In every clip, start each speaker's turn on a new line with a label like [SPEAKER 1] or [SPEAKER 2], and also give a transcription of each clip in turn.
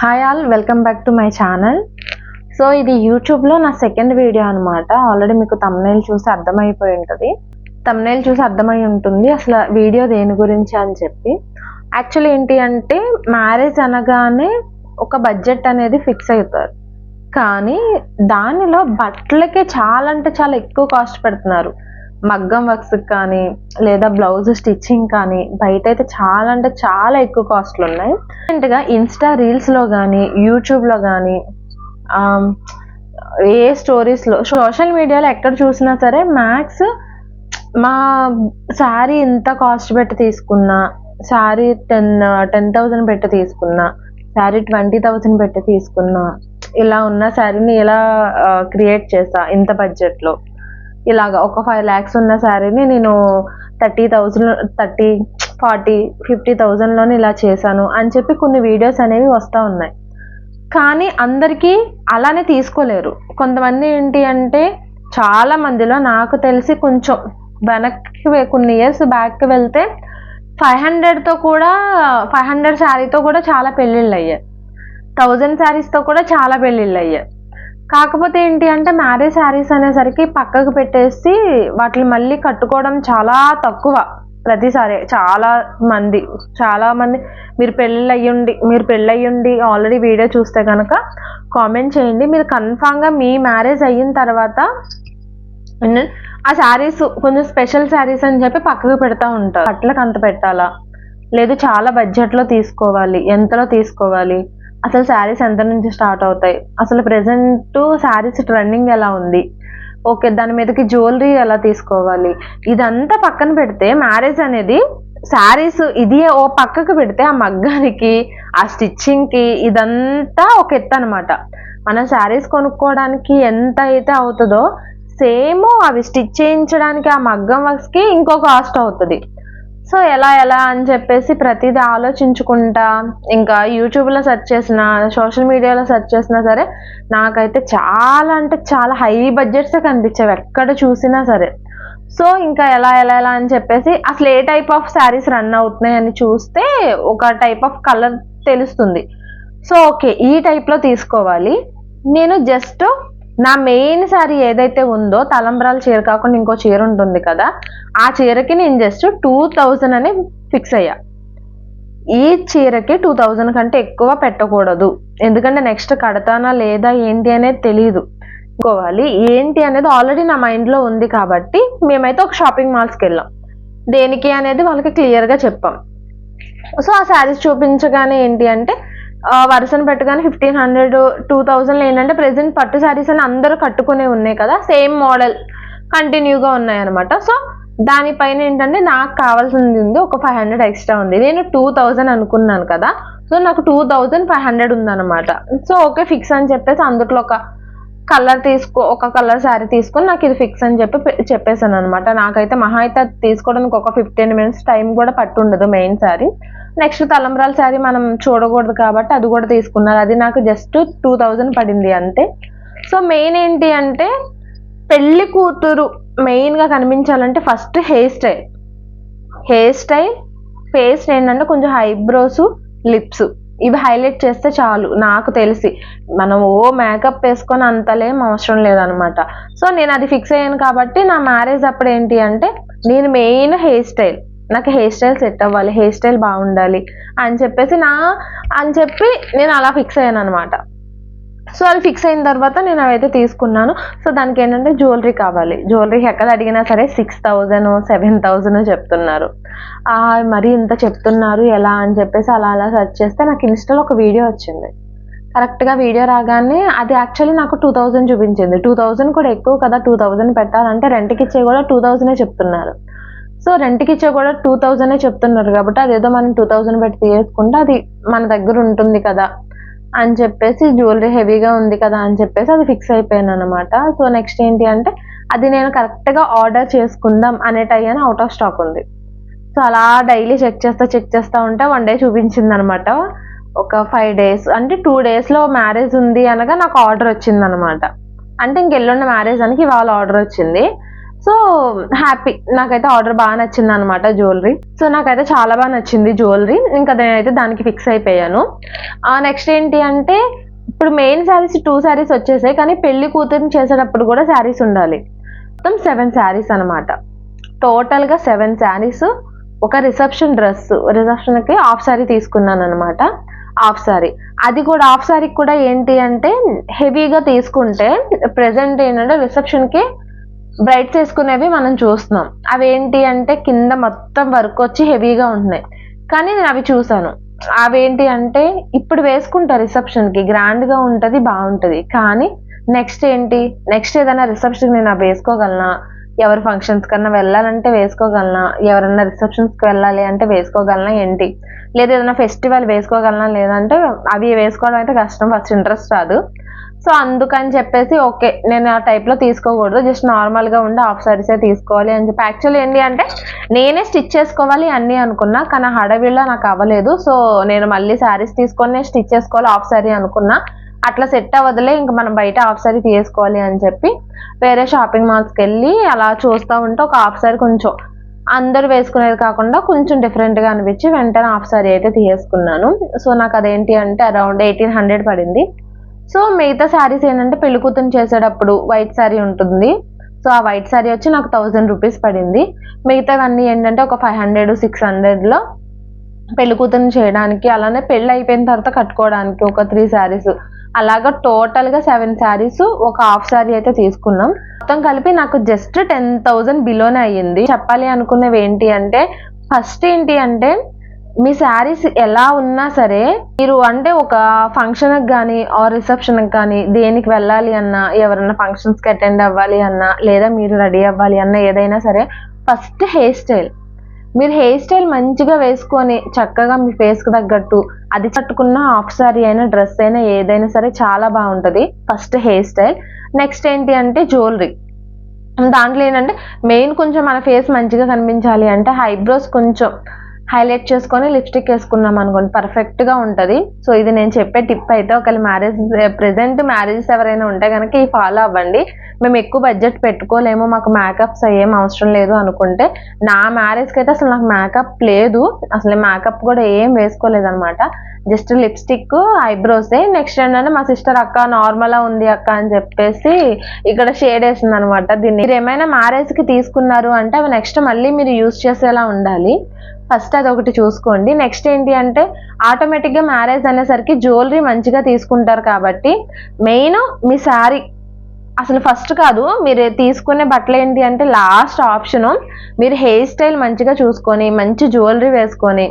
[SPEAKER 1] Hi all, welcome back to my channel. So ఇది యూట్యూబ్లో నా సెకండ్ వీడియో అనమాట. ఆల్రెడీ మీకు తమ్నైల్ చూసి అర్థమైపోయి ఉంటుంది అసలు వీడియో దేని గురించి అని చెప్పి. యాక్చువల్లీ ఏంటి అంటే, మ్యారేజ్ అనగానే ఒక బడ్జెట్ అనేది ఫిక్స్ అవుతారు, కానీ దానిలో బట్టలకే చాలా అంటే చాలా ఎక్కువ కాస్ట్ పెడుతున్నారు. మగ్గం వర్క్స్ కానీ లేదా బ్లౌజ్ స్టిచ్చింగ్ కానీ బయట అయితే చాలా అంటే చాలా ఎక్కువ కాస్ట్లు ఉన్నాయి. రీసెంట్గా ఇన్స్టా రీల్స్లో కానీ యూట్యూబ్లో కానీ ఏ స్టోరీస్లో సోషల్ మీడియాలో ఎక్కడ చూసినా సరే మ్యాక్స్ మా శారీ ఇంత కాస్ట్ పెట్టి తీసుకున్నా, శారీ 10,000 పెట్టి తీసుకున్నా, శారీ 20,000 పెట్టి తీసుకున్నా, ఇలా ఉన్న శారీని ఇలా క్రియేట్ చేసా ఇంత బడ్జెట్లో, ఇలాగా ఒక 5 lakhs ఉన్న శారీని నేను 30,000, 30, 40, 50,000లోనే ఇలా చేశాను అని చెప్పి కొన్ని వీడియోస్ అనేవి వస్తూ ఉన్నాయి. కానీ అందరికీ అలానే తీసుకోలేరు. కొంతమంది ఏంటి అంటే, చాలా మందిలో నాకు తెలిసి కొంచెం వెనక్కి కొన్ని ఇయర్స్ బ్యాక్కి వెళ్తే 500 శారీతో కూడా చాలా పెళ్ళిళ్ళు అయ్యాయి, 1000 శారీస్తో కూడా చాలా పెళ్ళిళ్ళు అయ్యాయి. కాకపోతే ఏంటి అంటే, మ్యారేజ్ శారీస్ అనేసరికి పక్కకు పెట్టేసి వాటిని మళ్ళీ కట్టుకోవడం చాలా తక్కువ. ప్రతిసారి చాలా మంది మీరు పెళ్ళయ్యుండి ఆల్రెడీ వీడియో చూస్తే కనుక కామెంట్ చేయండి. మీరు కన్ఫామ్గా మీ మ్యారేజ్ అయిన తర్వాత ఆ శారీస్ కొంచెం స్పెషల్ శారీస్ అని చెప్పి పక్కకు పెడతా ఉంటారు. బట్టలకు అంత పెట్టాలా, లేదు చాలా బడ్జెట్లో తీసుకోవాలి, ఎంతలో తీసుకోవాలి, అసలు శారీస్ ఎంత నుంచి స్టార్ట్ అవుతాయి, అసలు ప్రెసెంట్ శారీస్ ట్రెండింగ్ ఎలా ఉంది, ఓకే దాని మీదకి జ్యువెలరీ ఎలా తీసుకోవాలి, ఇదంతా పక్కన పెడితే మ్యారేజ్ అనేది శారీస్ ఇది ఓ పక్కకు పెడితే ఆ మగ్గానికి ఆ స్టిచ్చింగ్కి ఇదంతా ఒక ఎత్తు అనమాట. మనం శారీస్ కొనుక్కోవడానికి ఎంత అయితే అవుతుందో సేమ్ అవి స్టిచ్ చేయించడానికి ఆ మగ్గం వర్క్స్కి ఇంకో కాస్ట్ అవుతుంది. సో ఎలా అని చెప్పేసి ప్రతిదీ ఆలోచించుకుంటా ఇంకా యూట్యూబ్లో సెర్చ్ చేసినా, సోషల్ మీడియాలో సెర్చ్ చేసినా సరే నాకైతే చాలా అంటే చాలా హై బడ్జెట్సే కనిపించేవి ఎక్కడ చూసినా సరే. సో ఇంకా ఎలా అని చెప్పేసి అసలు ఏ టైప్ ఆఫ్ శారీస్ రన్ అవుతున్నాయి అని చూస్తే ఒక టైప్ ఆఫ్ కలర్ తెలుస్తుంది. సో ఓకే ఈ టైప్లో తీసుకోవాలి. నేను జస్ట్ నా మెయిన్ శారీ ఏదైతే ఉందో, తలంబ్రాల చీర కాకుండా ఇంకో చీర ఉంటుంది కదా, ఆ చీరకి నేను జస్ట్ 2,000 అని ఫిక్స్ అయ్యా. ఈ చీరకి 2,000 కంటే ఎక్కువ పెట్టకూడదు, ఎందుకంటే నెక్స్ట్ కడతానా లేదా ఏంటి అనేది తెలియదు. ఇంకోవాలి ఏంటి అనేది ఆల్రెడీ నా మైండ్లో ఉంది కాబట్టి మేమైతే ఒక షాపింగ్ మాల్స్కి వెళ్ళాం. దేనికి అనేది వాళ్ళకి క్లియర్గా చెప్పాం. సో ఆ శారీస్ చూపించగానే ఏంటి అంటే, వరుసను పెట్టగానే 1,500, 2,000 ఏంటంటే ప్రెసెంట్ పట్టు శారీస్ అని అందరూ కట్టుకునే ఉన్నాయి కదా, సేమ్ మోడల్ కంటిన్యూగా ఉన్నాయి అనమాట. సో దానిపైన ఏంటంటే నాకు కావాల్సింది ఉంది ఒక 500 ఎక్స్ట్రా ఉంది. నేను 2,000 అనుకున్నాను కదా, సో నాకు 2,500 ఉందన్నమాట. సో ఓకే ఫిక్స్ అని చెప్పేసి అందులో ఒక కలర్ శారీ తీసుకొని నాకు ఇది ఫిక్స్ అని చెప్పేసాను అనమాట. నాకైతే మహా అయితే తీసుకోవడానికి ఒక 15 minutes టైం కూడా పట్టుండదు మెయిన్ శారీ. నెక్స్ట్ తలంబ్రాల శారీ మనం చూడకూడదు కాబట్టి అది కూడా తీసుకున్నారు, అది నాకు జస్ట్ 2,000 పడింది అంతే. సో మెయిన్ ఏంటి అంటే, పెళ్లి కూతురు మెయిన్గా కనిపించాలంటే ఫస్ట్ హెయిర్ స్టైల్, ఫేస్ ఏంటంటే కొంచెం ఐబ్రోస్, లిప్స్ ఇవి హైలైట్ చేస్తే చాలు. నాకు తెలిసి మనం మేకప్ వేసుకొని అంతలేం అవసరం లేదనమాట. సో నేను అది ఫిక్స్ అయ్యాను కాబట్టి నా మ్యారేజ్ అప్పుడు ఏంటి అంటే, నేను మెయిన్ నాకు హెయిర్ స్టైల్ సెట్ అవ్వాలి, హెయిర్ స్టైల్ బాగుండాలి అని చెప్పి నేను అలా ఫిక్స్ అయ్యాను అనమాట. సో అది ఫిక్స్ అయిన తర్వాత నేను అవైతే తీసుకున్నాను. సో దానికి ఏంటంటే జ్యువెలరీ కావాలి. జ్యువెలరీ ఎక్కడ అడిగినా సరే 6,000, 7,000 చెప్తున్నారు. మరి ఇంత చెప్తున్నారు ఎలా అని చెప్పేసి అలా సెర్చ్ చేస్తే నాకు ఇన్స్టాలో ఒక వీడియో వచ్చింది. కరెక్ట్గా వీడియో రాగానే అది యాక్చువల్లీ నాకు 2,000 చూపించింది. 2,000 కూడా ఎక్కువ కదా, 2,000 పెట్టాలంటే రెంట్కి ఇచ్చే కూడా 2,000 చెప్తున్నారు. సో రెంట్కి ఇచ్చే కూడా 2,000 చెప్తున్నారు కాబట్టి అదేదో మనం 2,000 పెట్టి తీసుకుంటే అది మన దగ్గర ఉంటుంది కదా అని చెప్పేసి, జ్యువెలరీ హెవీగా ఉంది కదా అని చెప్పేసి అది ఫిక్స్ అయిపోయాను అనమాట. సో నెక్స్ట్ ఏంటి అంటే, అది నేను కరెక్ట్గా ఆర్డర్ చేసుకుందాం అనే టైం అవుట్ ఆఫ్ స్టాక్ ఉంది. సో అలా డైలీ చెక్ చేస్తా ఉంటే 1 day చూపించింది అనమాట. ఒక 5 days అంటే 2 daysలో మ్యారేజ్ ఉంది అనగా నాకు ఆర్డర్ వచ్చింది అనమాట. అంటే ఇంకెల్లుండి మ్యారేజ్ అని ఇవాళ ఆర్డర్ వచ్చింది. సో హ్యాపీ, నాకైతే ఆర్డర్ బాగా నచ్చింది అనమాట జ్యువెలరీ. సో నాకైతే చాలా బాగా నచ్చింది జ్యువెలరీ. ఇంకా నేనైతే దానికి ఫిక్స్ అయిపోయాను. నెక్స్ట్ ఏంటి అంటే ఇప్పుడు మెయిన్ శారీస్ 2 శారీస్ వచ్చేసాయి, కానీ పెళ్లి కూతురిని చేసేటప్పుడు కూడా శారీస్ ఉండాలి. మొత్తం 7 శారీస్ అనమాట. టోటల్గా 7 శారీస్. ఒక రిసెప్షన్ డ్రెస్, రిసెప్షన్కి హాఫ్ శారీ తీసుకున్నాను అనమాట. హాఫ్ శారీ, అది కూడా హాఫ్ శారీకి కూడా ఏంటి అంటే హెవీగా తీసుకుంటే ప్రెసెంట్ ఏంటంటే రిసెప్షన్కి బ్రైడ్స్ వేసుకునేవి మనం చూస్తున్నాం. అవి ఏంటి అంటే కింద మొత్తం వర్క్ వచ్చి హెవీగా ఉంటున్నాయి. కానీ నేను అవి చూసాను, అవేంటి అంటే ఇప్పుడు వేసుకుంటారు రిసెప్షన్కి, గ్రాండ్గా ఉంటుంది, బాగుంటుంది. కానీ నెక్స్ట్ ఏదైనా రిసెప్షన్కి నేను అవి వేసుకోగలనా, ఎవరి ఫంక్షన్స్ కన్నా వెళ్ళాలంటే వేసుకోగలనా, ఎవరన్నా రిసెప్షన్స్కి వెళ్ళాలి అంటే వేసుకోగలనా ఏంటి, లేదా ఏదైనా ఫెస్టివల్ వేసుకోగలనా లేదంటే అవి వేసుకోవడం అయితే కష్టం, ఫస్ట్ ఇంట్రెస్ట్ రాదు. సో అందుకని చెప్పేసి ఓకే నేను ఆ టైప్లో తీసుకోకూడదు, జస్ట్ నార్మల్గా ఉండి హాఫ్ శారీసే తీసుకోవాలి అని చెప్పి. యాక్చువల్లీ ఏంటి అంటే నేనే స్టిచ్ చేసుకోవాలి అన్నీ అనుకున్నా, కానీ హడావిడిలో నాకు అవ్వలేదు. సో నేను మళ్ళీ శారీస్ తీసుకొని నేను స్టిచ్ చేసుకోవాలి హాఫ్ శారీ అనుకున్నా. అట్లా సెట్ అవ్వదులే, ఇంకా మనం బయట హాఫ్ శారీ తీసుకోవాలి అని చెప్పి వేరే షాపింగ్ మాల్స్కి వెళ్ళి అలా చూస్తూ ఉంటే ఒక హాఫ్ శారీ కొంచెం అందరూ వేసుకునేది కాకుండా కొంచెం డిఫరెంట్గా అనిపించి వెంటనే హాఫ్ శారీ అయితే తీసుకున్నాను. సో నాకు అదేంటి అంటే అరౌండ్ 1800 పడింది. సో మిగతా శారీస్ ఏంటంటే పెళ్లి కూతురు చేసేటప్పుడు వైట్ శారీ ఉంటుంది. సో ఆ వైట్ శారీ వచ్చి నాకు 1000 రూపీస్ పడింది. మిగతావన్నీ ఏంటంటే ఒక 500, 600లో పెళ్లి కూతురు చేయడానికి, అలానే పెళ్ళి అయిపోయిన తర్వాత కట్టుకోవడానికి ఒక 3 శారీస్, అలాగా టోటల్గా 7 శారీస్, ఒక హాఫ్ శారీ అయితే తీసుకున్నాం. మొత్తం కలిపి నాకు జస్ట్ 10,000 బిలోనే అయ్యింది. చెప్పాలి అనుకునేవి ఏంటి అంటే ఫస్ట్ ఏంటి అంటే మీ శారీస్ ఎలా ఉన్నా సరే మీరు అంటే ఒక ఫంక్షన్కి కానీ ఆర్ రిసెప్షన్కి కానీ దేనికి వెళ్ళాలి అన్నా, ఎవరైనా ఫంక్షన్స్కి అటెండ్ అవ్వాలి అన్నా, లేదా మీరు రెడీ అవ్వాలి అన్నా, ఏదైనా సరే ఫస్ట్ హెయిర్ స్టైల్. మీరు హెయిర్ స్టైల్ మంచిగా వేసుకొని చక్కగా మీ ఫేస్కి తగ్గట్టు అది కట్టుకున్న హాఫ్ శారీ అయినా డ్రెస్ అయినా ఏదైనా సరే చాలా బాగుంటుంది. First hair style. నెక్స్ట్ ఏంటి అంటే జ్యువెలరీ. దాంట్లో ఏంటంటే మెయిన్ కొంచెం మన ఫేస్ మంచిగా కనిపించాలి అంటే ఐబ్రోస్ కొంచెం హైలైట్ చేసుకొని లిప్స్టిక్ వేసుకున్నాం అనుకోండి పర్ఫెక్ట్గా ఉంటుంది. సో ఇది నేను చెప్పే టిప్ అయితే ఒకవేళ ప్రెసెంట్ మ్యారేజెస్ ఎవరైనా ఉంటే కనుక ఈ ఫాలో అవ్వండి. మేము ఎక్కువ బడ్జెట్ పెట్టుకోలేము, మాకు మేకప్స్ ఏం అవసరం లేదు అనుకుంటే, నా మ్యారేజ్కి అయితే అసలు నాకు మేకప్ లేదు, అసలు మేకప్ కూడా ఏం వేసుకోలేదు అనమాట. Just lipstick, ఐబ్రోసే. నెక్స్ట్ ఏంటంటే మా సిస్టర్ అక్క నార్మల్గా ఉంది అక్క అని చెప్పేసి ఇక్కడ షేడ్ వేసింది అనమాట. దీన్ని మీరు ఏమైనా మ్యారేజ్కి తీసుకున్నారు అంటే అవి నెక్స్ట్ మళ్ళీ మీరు యూజ్ చేసేలా ఉండాలి. ఫస్ట్ అది ఒకటి చూసుకోండి. నెక్స్ట్ ఏంటి అంటే ఆటోమేటిక్గా మ్యారేజ్ అనేసరికి జ్యువెలరీ మంచిగా తీసుకుంటారు కాబట్టి మెయిన్ మీ శారీ అసలు ఫస్ట్ కాదు, మీరు తీసుకునే బట్టలు ఏంటి అంటే లాస్ట్ ఆప్షను. మీరు హెయిర్ స్టైల్ మంచిగా చూసుకొని మంచి జ్యువెలరీ వేసుకొని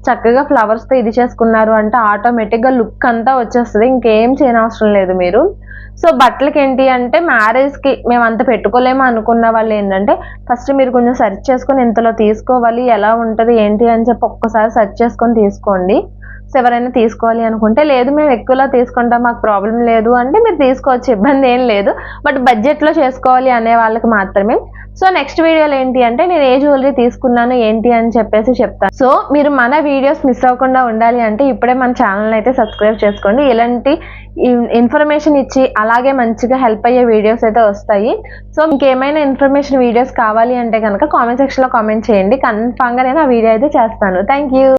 [SPEAKER 1] చక్కగా ఫ్లవర్స్తో ఇది చేసుకున్నారు అంటే ఆటోమేటిక్గా లుక్ అంతా వచ్చేస్తుంది, ఇంకేం చేయనవసరం లేదు మీరు. సో బట్టలకి ఏంటి అంటే మ్యారేజ్కి మేము అంత పెట్టుకోలేము అనుకున్న వాళ్ళు ఏంటంటే ఫస్ట్ మీరు కొంచెం సెర్చ్ చేసుకొని ఇంతలో తీసుకోవాలి, ఎలా ఉంటుంది ఏంటి అని చెప్పి ఒక్కసారి సెర్చ్ చేసుకొని తీసుకోండి. సో ఎవరైనా తీసుకోవాలి అనుకుంటే, లేదు మేము ఎక్కువలో తీసుకుంటాం మాకు ప్రాబ్లం లేదు అంటే మీరు తీసుకోవచ్చు, ఇబ్బంది ఏం లేదు. బట్ బడ్జెట్లో చేసుకోవాలి అనే వాళ్ళకి మాత్రమే. సో నెక్స్ట్ వీడియోలో ఏంటి అంటే నేను ఏ జ్యువెలరీ తీసుకున్నాను ఏంటి అని చెప్పేసి చెప్తాను. సో మీరు మన వీడియోస్ మిస్ అవ్వకుండా ఉండాలి అంటే ఇప్పుడే మన ఛానల్ అయితే సబ్స్క్రైబ్ చేసుకోండి. ఇలాంటి ఇన్ఫర్మేషన్ ఇచ్చి అలాగే మంచిగా హెల్ప్ అయ్యే వీడియోస్ అయితే వస్తాయి. సో ఇంకేమైనా ఇన్ఫర్మేషన్ వీడియోస్ కావాలి అంటే కనుక కామెంట్ సెక్షన్లో కామెంట్ చేయండి, కన్ఫామ్గా నేను ఆ వీడియో అయితే చేస్తాను. Thank you.